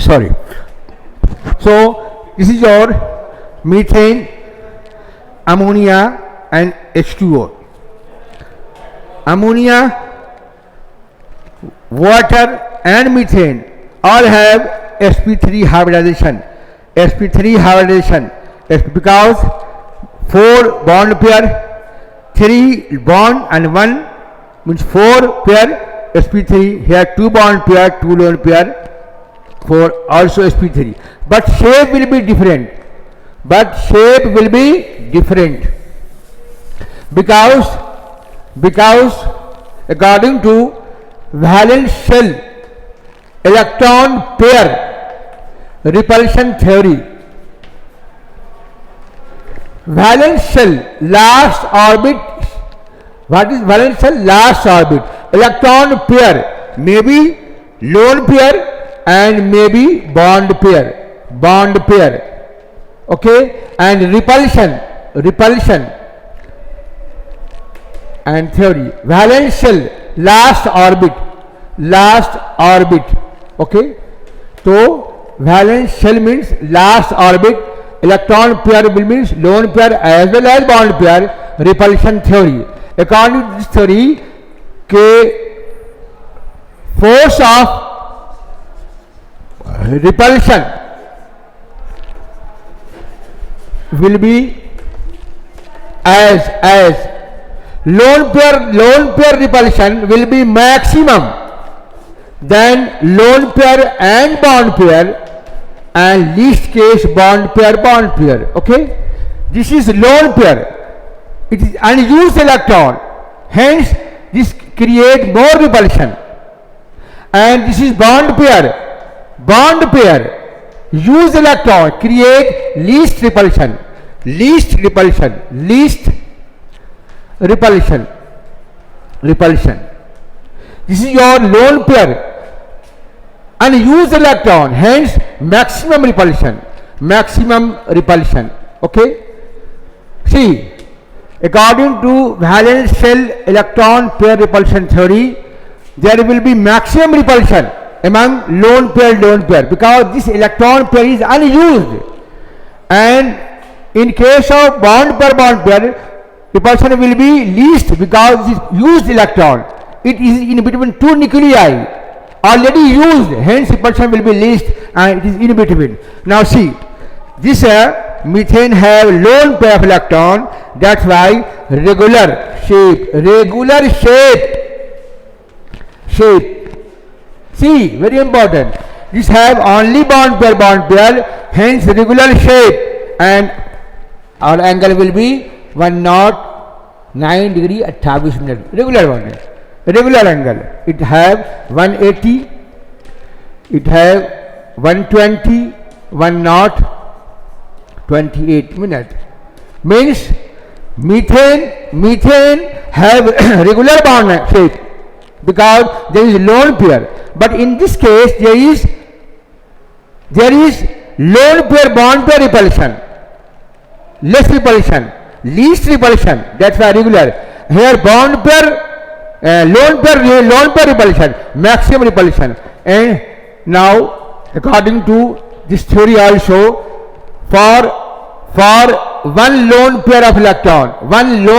sorry. So this is your methane, ammonia and H2O. Ammonia, water and methane all have sp3 hybridization. sp3 hybridization because 4 bond pair, 3 bond and 1 means 4 pair sp3. Here 2 bond pair, 2 lone pair, 4 also sp3, but shape will be different. Because according to valence shell electron pair repulsion theory, valence shell last orbit. What is valence shell last orbit? Electron pair may be lone pair and may be bond pair. Okay, and repulsion and theory. Valence shell last orbit. Okay, so valence shell means last orbit, electron pair will means lone pair as well as bond pair. Repulsion theory, according to this theory, force of repulsion will be as lone pair repulsion will be maximum than lone pair and bond pair, and least case bond pair. Okay, this is lone pair, it is unused electron, hence this create more repulsion. And this is bond pair, used electron create least repulsion. This is your lone pair, unused electron, hence maximum repulsion. Okay, see, according to valence shell electron pair repulsion theory, there will be maximum repulsion among lone pair because this electron pair is unused, and in case of bond pair repulsion will be least because this used electron, it is in between two nuclei already used, hence repulsion will be least and it is in between. Now see, this methane have lone pair of electron, that's why regular shape. See, very important, this have only bond pair, hence regular shape, and our angle will be 109 degree 28 minute. Regular angle. It have 180, it have 120, 128 minute. Means methane have regular bond shape because there is lone pair, but in this case there is lone pair bond pair repulsion, least repulsion, that's why regular. Here bond pair lone pair repulsion, maximum repulsion. And now according to this theory also, for one lone pair of electron, bond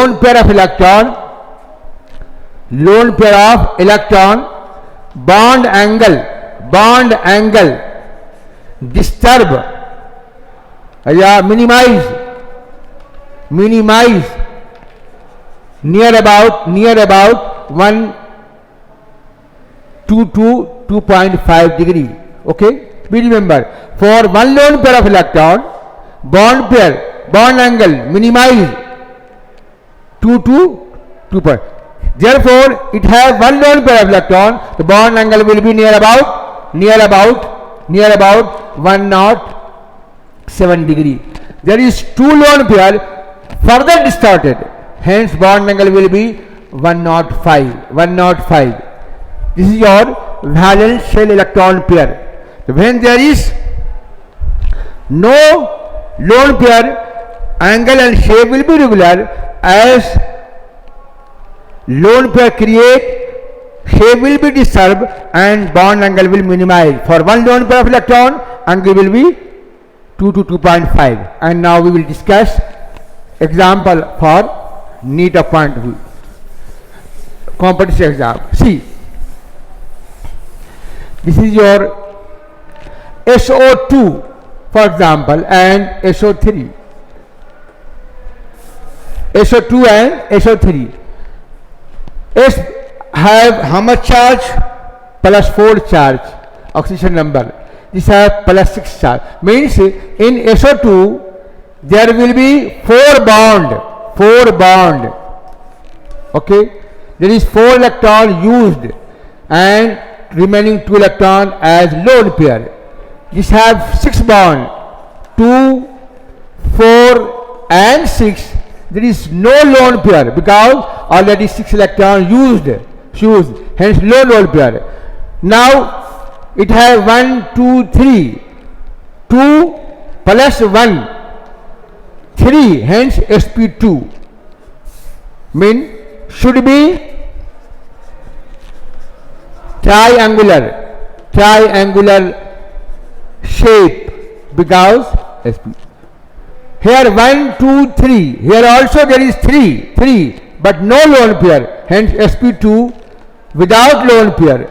angle disturb minimize near about 1 to 2.5 degree. Okay, we remember, for one lone pair of electron, bond angle minimize 2 to 2. Therefore, it has one lone pair of electron, the bond angle will be near about 107 degree. There is two lone pair further distorted, hence bond angle will be 105. This is your valence shell electron pair. So when there is no lone pair, angle and shape will be regular, as lone pair create shape will be disturbed and bond angle will minimize. For one lone pair of electron, angle will be 2 to 2.5. And now we will discuss example for NEET of point competition exam. See, this is your SO2 for example and SO3. SO2 and SO3. S have how much charge? Plus 4 charge, oxidation number. This have plus 6 charge. Means in SO2 there will be 4 bond. Okay, there is 4 electron used and remaining 2 electron as lone pair. This have 6 bond, 2, 4 and 6. There is no lone pair because already 6 electron used, hence no lone pair. Now it has 1, 2, 3, 2 plus 1, 3, hence sp2. Mean should be triangular shape because sp. Here 1, 2, 3. Here also there is 3, but no lone pair. Hence sp2 without lone pair.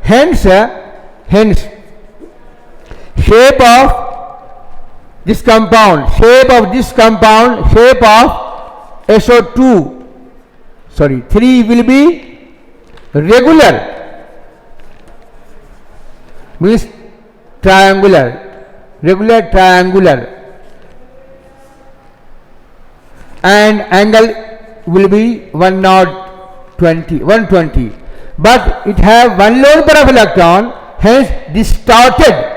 Hence shape of this compound, shape of SO2, 3 will be regular. Means triangular, and angle will be 120, but it have one lone pair of electron, hence distorted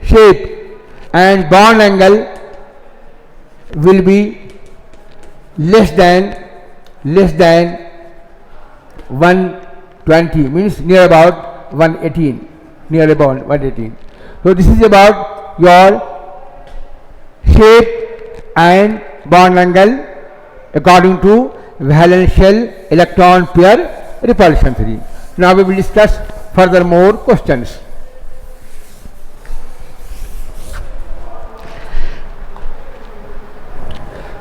shape, and bond angle will be less than 120, means near about 118. So this is about your shape and bond angle according to valence shell electron pair repulsion theory. Now we will discuss further more questions.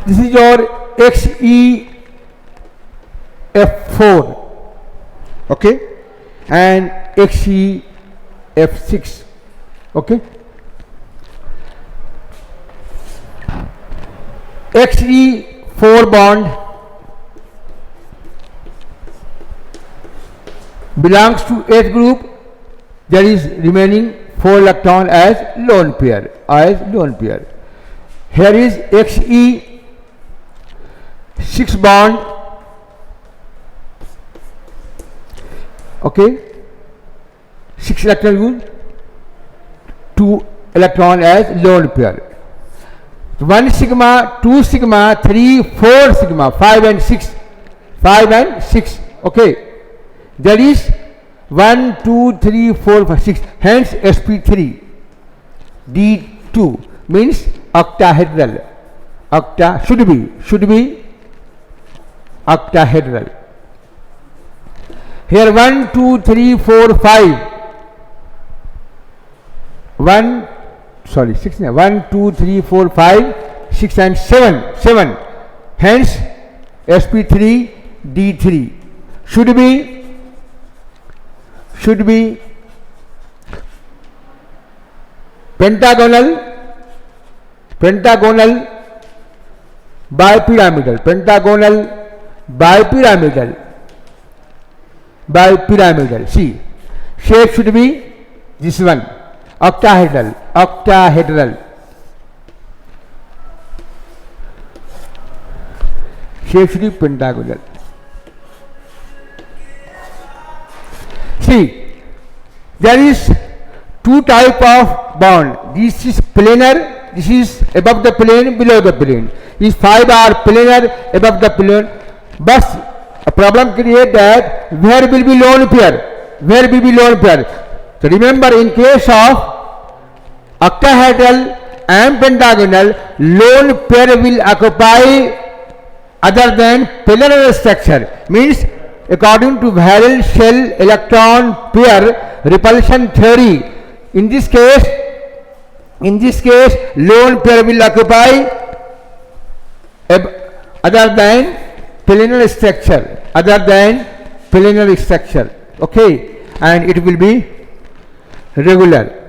This is your XeF4, okay, and XeF6, okay. Xe4 bond belongs to H group. There is remaining 4 electron as lone pair. Here is Xe6 bond, okay, 6 electron used, 2 electron as lone pair. 1 sigma, 2 sigma, 3, 4 sigma, 5 and 6, okay. There is 1, 2, 3, 4, 5, 6, hence sp3. D2 means octahedral. Should be octahedral. Here 1, 2, 3, 4, 5. 1, 2, 3, 4, 5, 6 and 7. Hence sp3 D3 should be pentagonal bipyramidal. See, shape should be this one, octahedral. Shape should be pentagonal. See, there is 2 type of bond. This is planar. This is above the plane, below the plane. These 5 are planar, above the plane. But a problem create that where will be lone pair? So remember, in case of octahedral and pentagonal, lone pair will occupy other than planar structure. Means according to valence shell electron pair repulsion theory, in this case lone pair will occupy other than planar structure, okay, and it will be regular.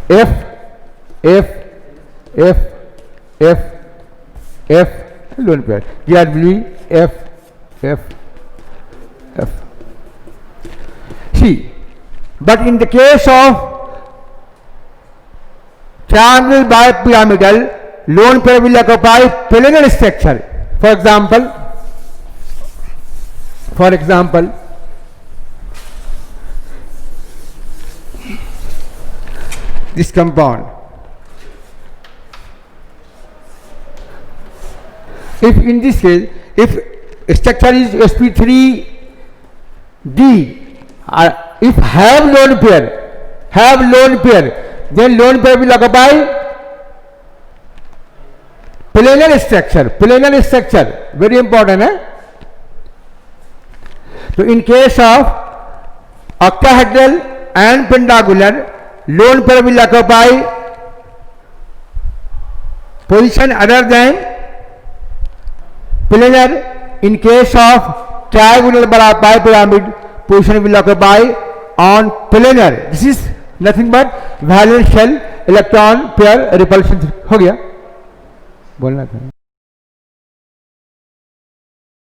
F lone pair. Here will be F. See, but in the case of triangle bipyramidal, lone pair will occupy planar structure. For example, this compound. If in this case, if structure is sp3d, if have lone pair, then lone pair will occupy planar structure, very important, eh? So in case of octahedral and pentagonal, lone pair will occupy position other than planar. In case of triangular bipyramid, position will occupy on planar. This is nothing but valence shell electron pair repulsion. हो गया, बोलना था.